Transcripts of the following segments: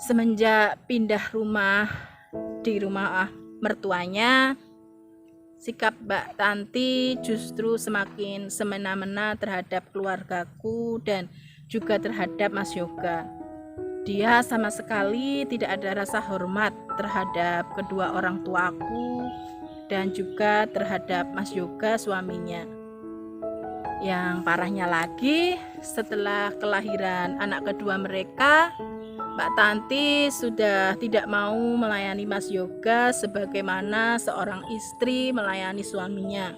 Semenjak pindah rumah di rumah mertuanya, sikap Mbak Tanti justru semakin semena-mena terhadap keluargaku dan juga terhadap Mas Yoga. Dia sama sekali tidak ada rasa hormat terhadap kedua orang tuaku dan juga terhadap Mas Yoga suaminya. Yang parahnya lagi, setelah kelahiran anak kedua mereka, Mbak Tanti sudah tidak mau melayani Mas Yoga sebagaimana seorang istri melayani suaminya.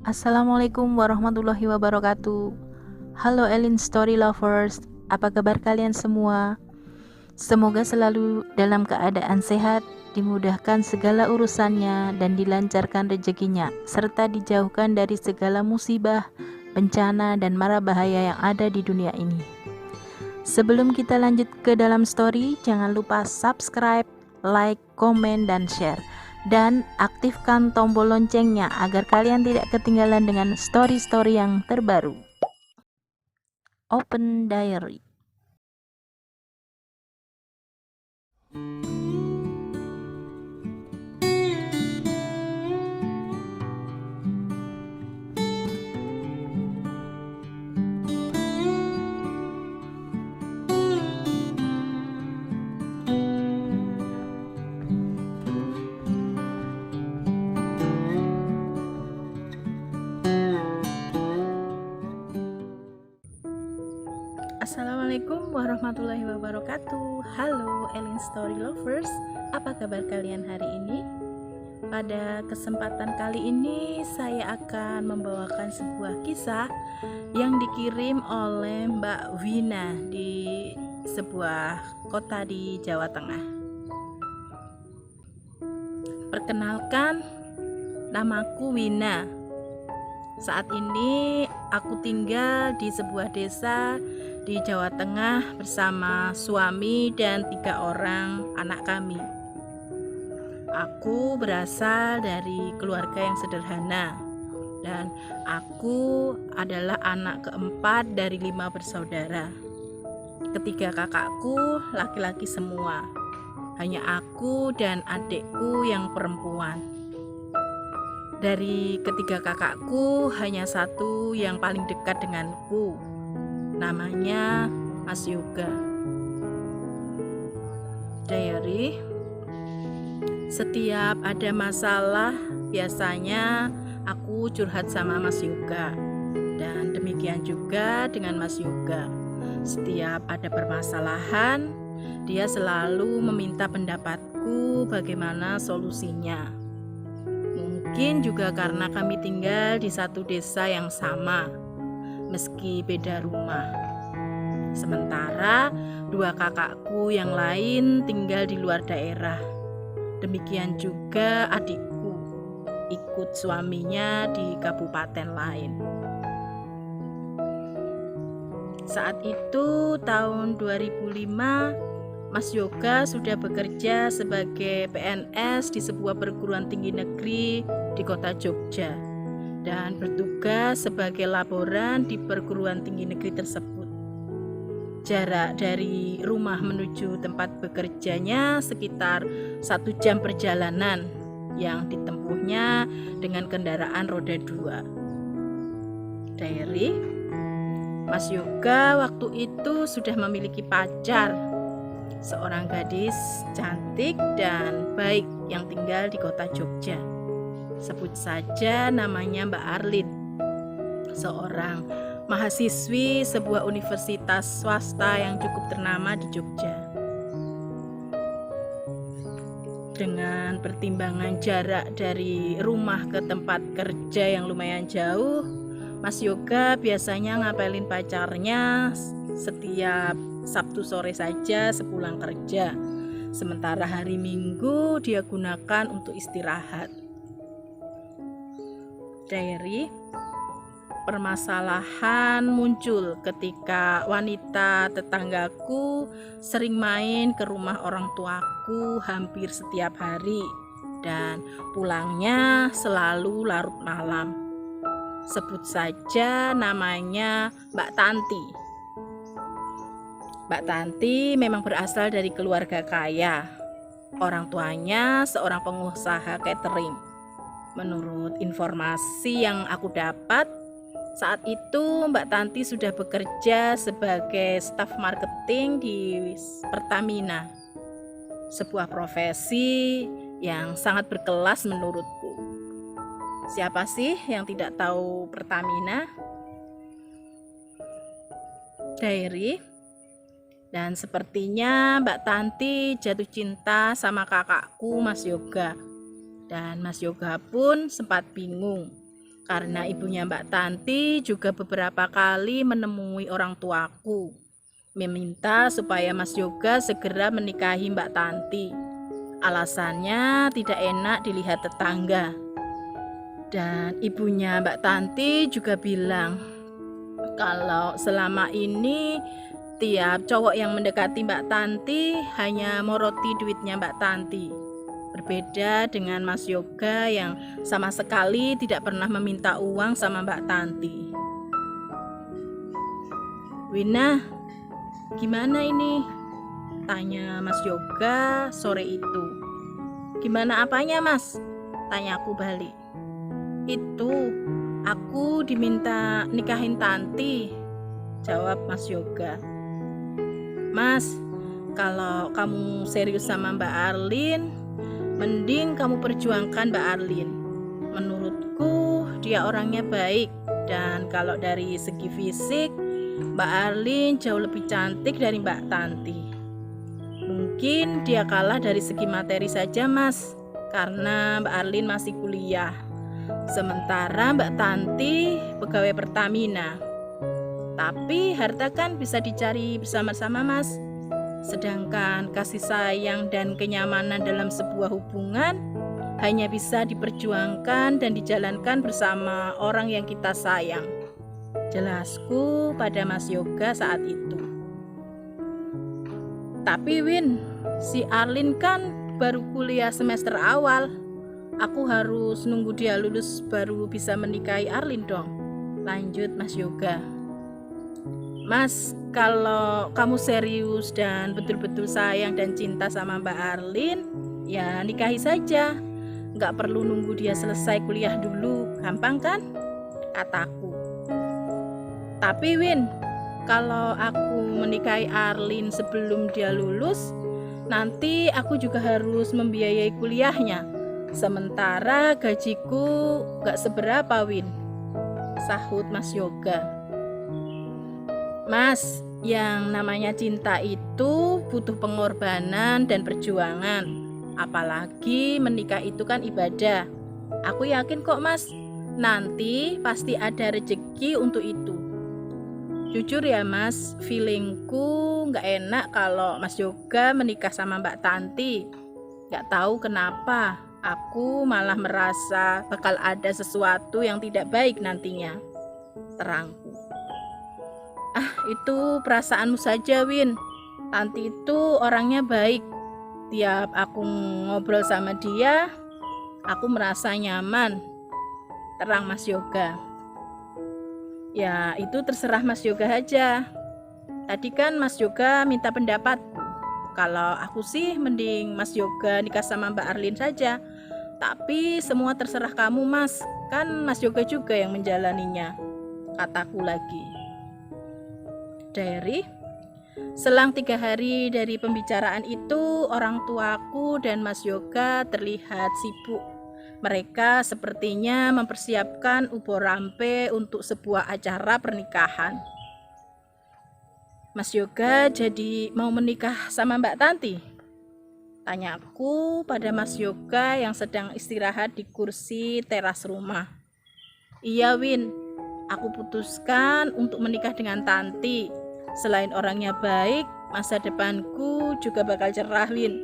Assalamualaikum warahmatullahi wabarakatuh. Halo Elin Story Lovers, apa kabar kalian semua? Semoga selalu dalam keadaan sehat, dimudahkan segala urusannya dan dilancarkan rezekinya, serta dijauhkan dari segala musibah, bencana, dan mara bahaya yang ada di dunia ini. Sebelum kita lanjut ke dalam story, jangan lupa subscribe, like, komen, dan share. Dan aktifkan tombol loncengnya agar kalian tidak ketinggalan dengan story-story yang terbaru. Open Diary. Assalamualaikum warahmatullahi wabarakatuh. Halo Elin Story Lovers, apa kabar kalian hari ini? Pada kesempatan kali ini saya akan membawakan sebuah kisah yang dikirim oleh Mbak Wina di sebuah kota di Jawa Tengah. Perkenalkan, namaku Wina. Saat ini aku tinggal di sebuah desa di Jawa Tengah bersama suami dan 3 orang anak kami. Aku berasal dari keluarga yang sederhana dan aku adalah anak keempat dari 5 bersaudara. Ketiga kakakku laki-laki semua, hanya aku dan adikku yang perempuan. Dari ketiga kakakku hanya satu yang paling dekat denganku, namanya Mas Yoga. Diary. Setiap ada masalah, biasanya aku curhat sama Mas Yoga. Dan demikian juga dengan Mas Yoga. Setiap ada permasalahan, dia selalu meminta pendapatku bagaimana solusinya. Mungkin juga karena kami tinggal di satu desa yang sama, meski beda rumah. Sementara 2 kakakku yang lain tinggal di luar daerah. Demikian juga adikku, ikut suaminya di kabupaten lain. Saat itu tahun 2005, Mas Yoga sudah bekerja sebagai PNS di sebuah perguruan tinggi negeri di kota Jogja dan bertugas sebagai laboran di perguruan tinggi negeri tersebut. Jarak dari rumah menuju tempat bekerjanya sekitar 1 jam perjalanan yang ditempuhnya dengan kendaraan roda 2. Diary. Mas Yoga waktu itu sudah memiliki pacar, seorang gadis cantik dan baik yang tinggal di kota Jogja. Sebut saja namanya Mbak Arlin, seorang mahasiswi sebuah universitas swasta yang cukup ternama di Jogja. Dengan pertimbangan jarak dari rumah ke tempat kerja yang lumayan jauh, Mas Yoga biasanya ngapelin pacarnya setiap Sabtu sore saja sepulang kerja. Sementara hari Minggu dia gunakan untuk istirahat. Diary. Permasalahan muncul ketika wanita tetanggaku sering main ke rumah orang tuaku hampir setiap hari dan pulangnya selalu larut malam. Sebut saja namanya Mbak Tanti. Mbak Tanti memang berasal dari keluarga kaya. Orang tuanya seorang pengusaha catering. Menurut informasi yang aku dapat, saat itu Mbak Tanti sudah bekerja sebagai staf marketing di Pertamina. Sebuah profesi yang sangat berkelas menurutku. Siapa sih yang tidak tahu Pertamina? Diary. Dan sepertinya Mbak Tanti jatuh cinta sama kakakku Mas Yoga. Dan Mas Yoga pun sempat bingung karena ibunya Mbak Tanti juga beberapa kali menemui orang tuaku, meminta supaya Mas Yoga segera menikahi Mbak Tanti. Alasannya tidak enak dilihat tetangga. Dan ibunya Mbak Tanti juga bilang kalau selama ini tiap cowok yang mendekati Mbak Tanti hanya moroti duitnya Mbak Tanti. Berbeda dengan Mas Yoga yang sama sekali tidak pernah meminta uang sama Mbak Tanti. Wina, gimana ini? Tanya Mas Yoga sore itu. Gimana apanya Mas? Tanyaku balik. Itu, aku diminta nikahin Tanti, jawab Mas Yoga. Mas, kalau kamu serius sama Mbak Arlin, mending kamu perjuangkan Mbak Arlin. Menurutku dia orangnya baik, dan kalau dari segi fisik Mbak Arlin jauh lebih cantik dari Mbak Tanti. Mungkin dia kalah dari segi materi saja Mas, karena Mbak Arlin masih kuliah. Sementara Mbak Tanti pegawai Pertamina. Tapi harta kan bisa dicari bersama-sama Mas. Sedangkan kasih sayang dan kenyamanan dalam sebuah hubungan hanya bisa diperjuangkan dan dijalankan bersama orang yang kita sayang. Jelasku pada Mas Yoga saat itu. Tapi Win, si Arlin kan baru kuliah semester awal. Aku harus nunggu dia lulus baru bisa menikahi Arlin dong. Lanjut Mas Yoga. Mas, kalau kamu serius dan betul-betul sayang dan cinta sama Mbak Arlin, ya nikahi saja. Nggak perlu nunggu dia selesai kuliah dulu, gampang kan? Kataku. Tapi Win, kalau aku menikahi Arlin sebelum dia lulus, nanti aku juga harus membiayai kuliahnya. Sementara gajiku nggak seberapa Win, sahut Mas Yoga. Mas, yang namanya cinta itu butuh pengorbanan dan perjuangan. Apalagi menikah itu kan ibadah. Aku yakin kok Mas, nanti pasti ada rezeki untuk itu. Jujur ya Mas, feelingku gak enak kalau Mas Yoga menikah sama Mbak Tanti. Gak tahu kenapa, aku malah merasa bakal ada sesuatu yang tidak baik nantinya. Terangku. Itu perasaanmu saja Win. Tanti itu orangnya baik. Tiap aku ngobrol sama dia, aku merasa nyaman. Terang Mas Yoga. Ya itu terserah Mas Yoga aja. Tadi kan Mas Yoga minta pendapat. Kalau aku sih mending Mas Yoga nikah sama Mbak Arlin saja. Tapi semua terserah kamu Mas. Kan Mas Yoga juga yang menjalaninya, kataku lagi. Diary. Selang 3 hari dari pembicaraan itu, orang tuaku dan Mas Yoga terlihat sibuk. Mereka sepertinya mempersiapkan ubo rampe untuk sebuah acara pernikahan. Mas Yoga jadi mau menikah sama Mbak Tanti? Tanyaku pada Mas Yoga yang sedang istirahat di kursi teras rumah. Iya Win, aku putuskan untuk menikah dengan Tanti. Selain orangnya baik, masa depanku juga bakal cerah Win.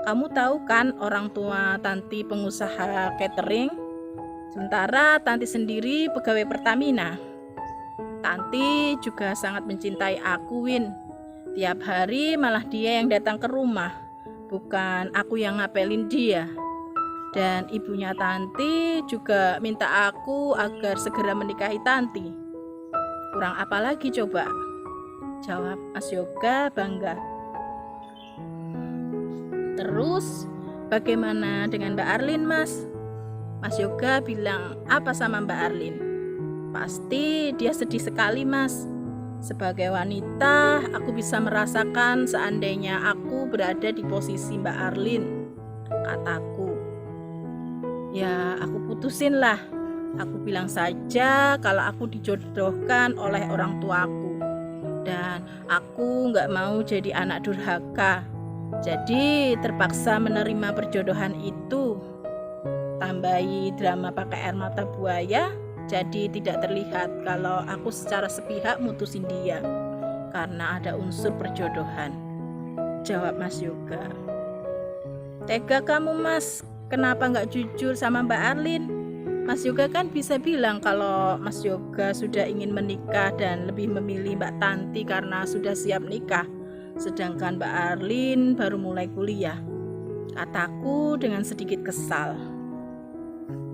Kamu tahu kan orang tua Tanti pengusaha catering? Sementara Tanti sendiri pegawai Pertamina. Tanti juga sangat mencintai aku Win. Tiap hari malah dia yang datang ke rumah, bukan aku yang ngapelin dia. Dan ibunya Tanti juga minta aku agar segera menikahi Tanti. Kurang apa lagi coba? jawab Mas Yoga bangga. Terus bagaimana dengan Mbak Arlin, Mas? Mas Yoga bilang apa sama Mbak Arlin? Pasti dia sedih sekali, Mas. Sebagai wanita, aku bisa merasakan seandainya aku berada di posisi Mbak Arlin, kataku. Ya, aku putusin lah. Aku bilang saja kalau aku dijodohkan oleh orang tuaku. Dan aku gak mau jadi anak durhaka. Jadi terpaksa menerima perjodohan itu. Tambahi drama pakai air mata buaya, jadi tidak terlihat kalau aku secara sepihak mutusin dia karena ada unsur perjodohan, jawab Mas Yoga. Tega kamu, Mas, kenapa gak jujur sama Mbak Arlin? Mas Yoga kan bisa bilang kalau Mas Yoga sudah ingin menikah dan lebih memilih Mbak Tanti karena sudah siap nikah, sedangkan Mbak Arlin baru mulai kuliah, kataku dengan sedikit kesal.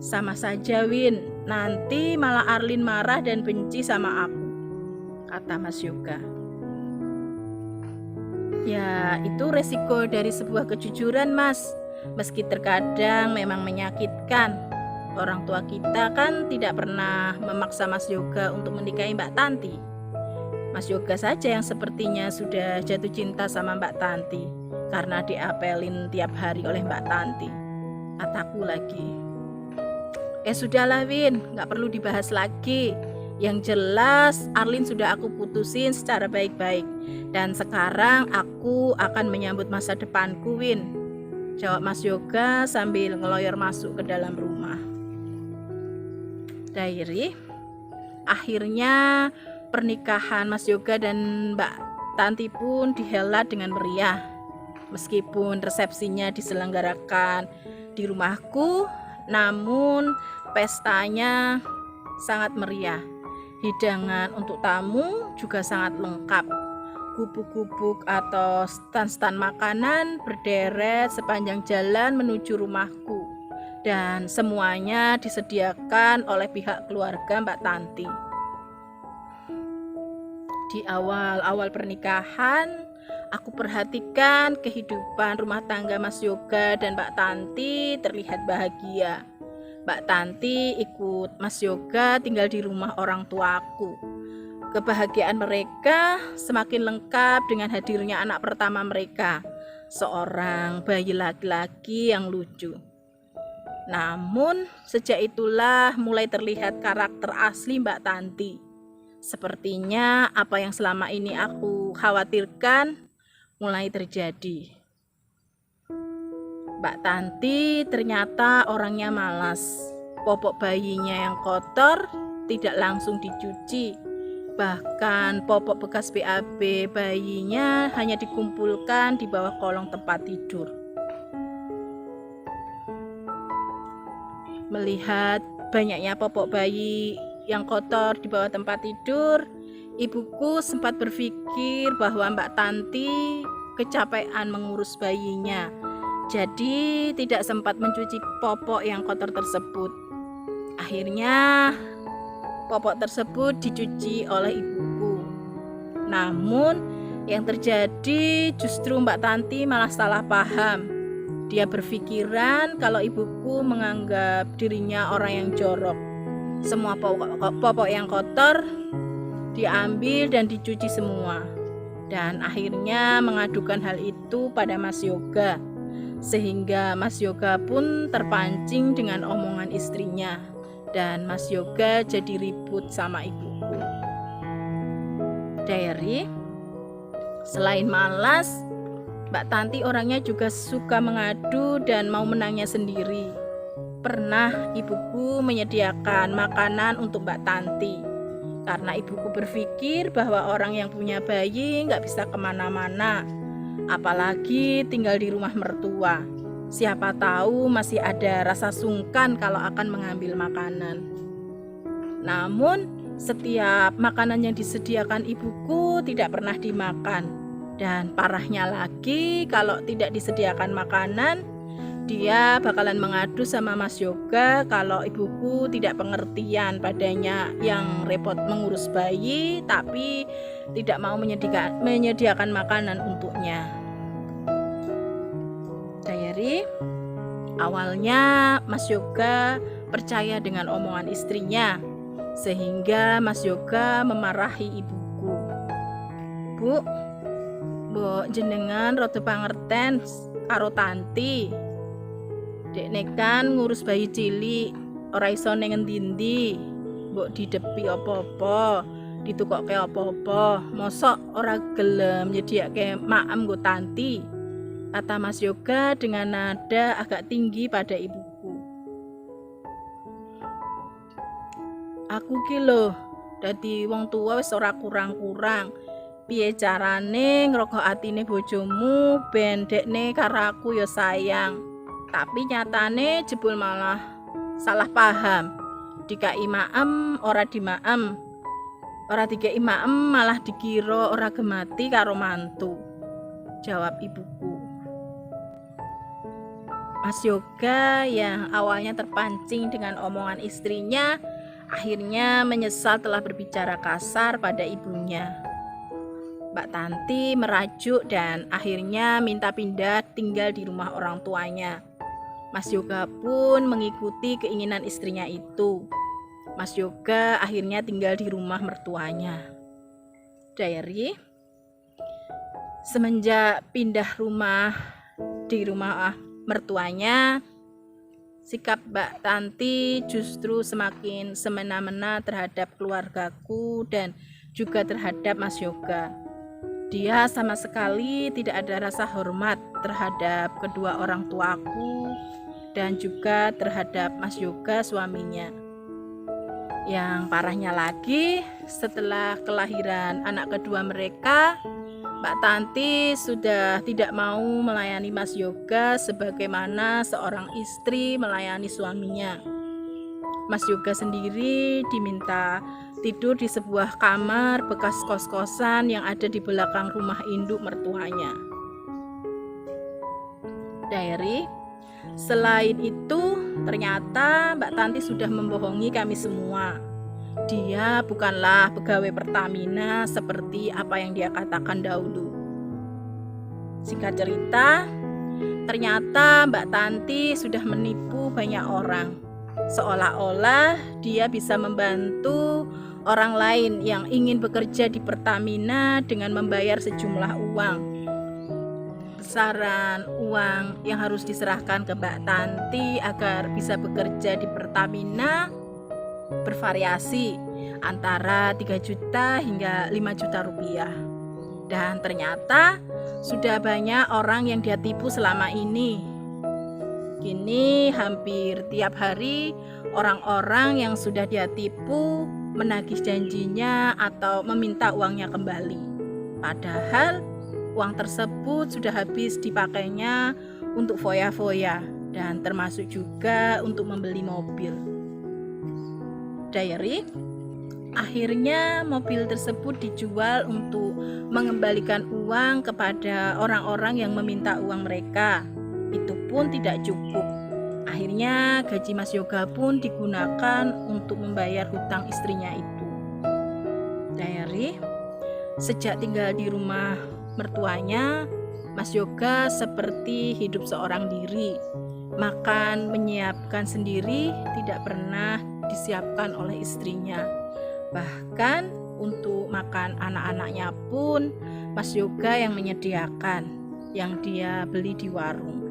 Sama saja, Win, nanti malah Arlin marah dan benci sama aku, kata Mas Yoga. Ya, itu resiko dari sebuah kejujuran, Mas. Meski terkadang memang menyakitkan. Orang tua kita kan tidak pernah memaksa Mas Yoga untuk menikahi Mbak Tanti. Mas Yoga saja yang sepertinya sudah jatuh cinta sama Mbak Tanti karena diapelin tiap hari oleh Mbak Tanti, kataku lagi. Sudahlah, Win, gak perlu dibahas lagi. Yang jelas Arlin sudah aku putusin secara baik-baik. Dan sekarang aku akan menyambut masa depanku, Win, jawab Mas Yoga sambil ngeloyor masuk ke dalam rumah. Diary. Akhirnya pernikahan Mas Yoga dan Mbak Tanti pun dihelat dengan meriah. Meskipun resepsinya diselenggarakan di rumahku, namun pestanya sangat meriah. Hidangan untuk tamu juga sangat lengkap. Gubuk-gubuk atau stan-stan makanan berderet sepanjang jalan menuju rumahku. Dan semuanya disediakan oleh pihak keluarga Mbak Tanti. Di awal-awal pernikahan, aku perhatikan kehidupan rumah tangga Mas Yoga dan Mbak Tanti terlihat bahagia. Mbak Tanti ikut Mas Yoga tinggal di rumah orang tuaku. Kebahagiaan mereka semakin lengkap dengan hadirnya anak pertama mereka, seorang bayi laki-laki yang lucu. Namun sejak itulah mulai terlihat karakter asli Mbak Tanti. Sepertinya apa yang selama ini aku khawatirkan mulai terjadi. Mbak Tanti ternyata orangnya malas. Popok bayinya yang kotor tidak langsung dicuci. Bahkan popok bekas BAB bayinya hanya dikumpulkan di bawah kolong tempat tidur. Melihat banyaknya popok bayi yang kotor di bawah tempat tidur, ibuku sempat berpikir bahwa Mbak Tanti kecapean mengurus bayinya, jadi tidak sempat mencuci popok yang kotor tersebut. Akhirnya popok tersebut dicuci oleh ibuku. Namun yang terjadi justru Mbak Tanti malah salah paham. Dia berpikiran kalau ibuku menganggap dirinya orang yang jorok. Semua popok yang kotor diambil dan dicuci semua. Dan akhirnya mengadukan hal itu pada Mas Yoga. Sehingga Mas Yoga pun terpancing dengan omongan istrinya. Dan Mas Yoga jadi ribut sama ibuku. Diary. Selain malas, Mbak Tanti orangnya juga suka mengadu dan mau menangnya sendiri. Pernah ibuku menyediakan makanan untuk Mbak Tanti. Karena ibuku berpikir bahwa orang yang punya bayi nggak bisa kemana-mana. Apalagi tinggal di rumah mertua. Siapa tahu masih ada rasa sungkan kalau akan mengambil makanan. Namun setiap makanan yang disediakan ibuku tidak pernah dimakan. Dan parahnya lagi, kalau tidak disediakan makanan, Dia bakalan mengadu sama Mas Yoga kalau ibuku tidak pengertian padanya yang repot mengurus bayi tapi tidak mau menyediakan makanan untuknya. Diary, awalnya Mas Yoga percaya dengan omongan istrinya sehingga Mas Yoga memarahi ibuku. Bu, mbok jenengan rada pangerten karo tanti. Dekne kan ngurus bayi cilik, ora iso ning endi-endi. Mbok didepi apa-apa, ditukokke apa-apa, mosok ora gelem nyediake maem nggo tanti, kata Mas Yoga dengan nada agak tinggi pada ibuku. Aku ki lho, dadi wong tua wis ora kurang-kurang. Piye carane ngrokok atine bojomu ben dekne karo aku ya sayang. Tapi nyatane jebul malah salah paham. Dikai maem ora dimaem. Ora dikei maem malah dikira ora gemati karo mantu. Jawab ibuku. Mas Yoga yang awalnya terpancing dengan omongan istrinya akhirnya menyesal telah berbicara kasar pada ibunya. Mbak Tanti merajuk dan akhirnya minta pindah tinggal di rumah orang tuanya. Mas Yoga pun mengikuti keinginan istrinya itu. Mas Yoga akhirnya tinggal di rumah mertuanya. Diary, semenjak pindah rumah di rumah mertuanya, sikap Mbak Tanti justru semakin semena-mena terhadap keluargaku dan juga terhadap Mas Yoga. Dia sama sekali tidak ada rasa hormat terhadap kedua orang tuaku dan juga terhadap Mas Yoga suaminya. Yang parahnya lagi, setelah kelahiran anak kedua mereka, Mbak Tanti sudah tidak mau melayani Mas Yoga sebagaimana seorang istri melayani suaminya. Mas Yoga sendiri diminta tidur di sebuah kamar bekas kos-kosan yang ada di belakang rumah induk mertuanya. Diary, selain itu ternyata Mbak Tanti sudah membohongi kami semua. Dia bukanlah pegawai Pertamina seperti apa yang dia katakan dahulu. Singkat cerita, ternyata Mbak Tanti sudah menipu banyak orang. Seolah-olah dia bisa membantu orang lain yang ingin bekerja di Pertamina dengan membayar sejumlah uang. Besaran uang yang harus diserahkan ke Mbak Tanti agar bisa bekerja di Pertamina bervariasi antara 3 juta hingga 5 juta rupiah. Dan ternyata sudah banyak orang yang dia tipu selama ini. Kini hampir tiap hari orang-orang yang sudah dia tipu menagih janjinya atau meminta uangnya kembali. Padahal uang tersebut sudah habis dipakainya untuk foya-foya dan termasuk juga untuk membeli mobil. Diary, akhirnya mobil tersebut dijual untuk mengembalikan uang kepada orang-orang yang meminta uang mereka. Itu pun tidak cukup. Akhirnya gaji Mas Yoga pun digunakan untuk membayar hutang istrinya itu. Diary, sejak tinggal di rumah mertuanya, Mas Yoga seperti hidup seorang diri. Makan menyiapkan sendiri, tidak pernah disiapkan oleh istrinya. Bahkan untuk makan anak-anaknya pun Mas Yoga yang menyediakan, yang dia beli di warung.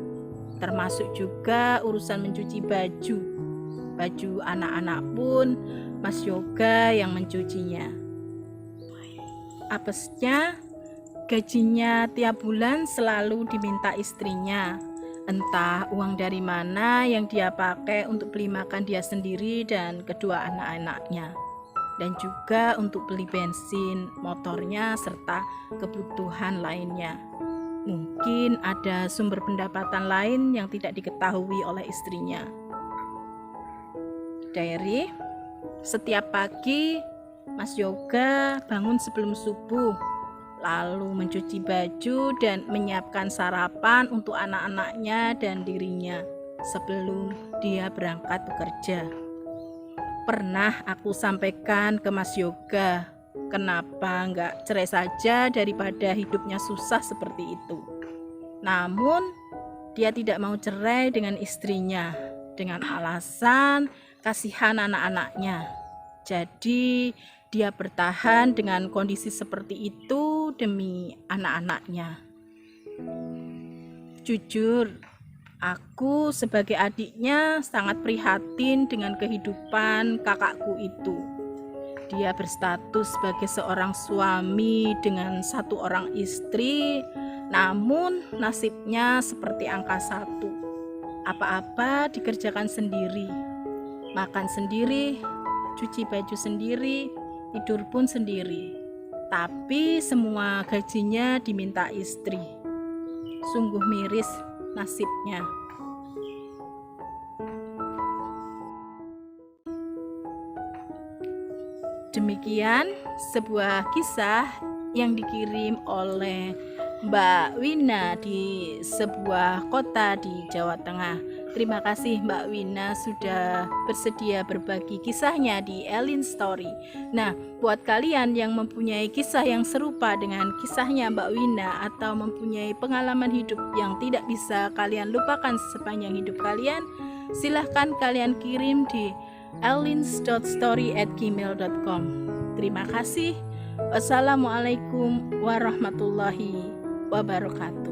Termasuk juga urusan mencuci baju. Baju anak-anak pun Mas Yoga yang mencucinya. Apesnya, gajinya tiap bulan selalu diminta istrinya. Entah uang dari mana yang dia pakai untuk beli makan dia sendiri dan kedua anak-anaknya. Dan juga untuk beli bensin, motornya, serta kebutuhan lainnya. Mungkin ada sumber pendapatan lain yang tidak diketahui oleh istrinya. Diary, setiap pagi Mas Yoga bangun sebelum subuh, lalu mencuci baju dan menyiapkan sarapan untuk anak-anaknya dan dirinya sebelum dia berangkat bekerja. Pernah aku sampaikan ke Mas Yoga, kenapa nggak cerai saja daripada hidupnya susah seperti itu. Namun, dia tidak mau cerai dengan istrinya dengan alasan kasihan anak-anaknya. Jadi, dia bertahan dengan kondisi seperti itu demi anak-anaknya. Jujur, aku sebagai adiknya sangat prihatin dengan kehidupan kakakku itu. Dia berstatus sebagai seorang suami dengan 1 orang istri, namun nasibnya seperti angka 1. Apa-apa dikerjakan sendiri, makan sendiri, cuci baju sendiri, tidur pun sendiri. Tapi semua gajinya diminta istri. Sungguh miris nasibnya. Demikian sebuah kisah yang dikirim oleh Mbak Wina di sebuah kota di Jawa Tengah. Terima kasih Mbak Wina sudah bersedia berbagi kisahnya di Elin Story. Nah, buat kalian yang mempunyai kisah yang serupa dengan kisahnya Mbak Wina atau mempunyai pengalaman hidup yang tidak bisa kalian lupakan sepanjang hidup kalian, silahkan kalian kirim di elins.story@gmail.com. Terima kasih. Wassalamualaikum warahmatullahi wabarakatuh.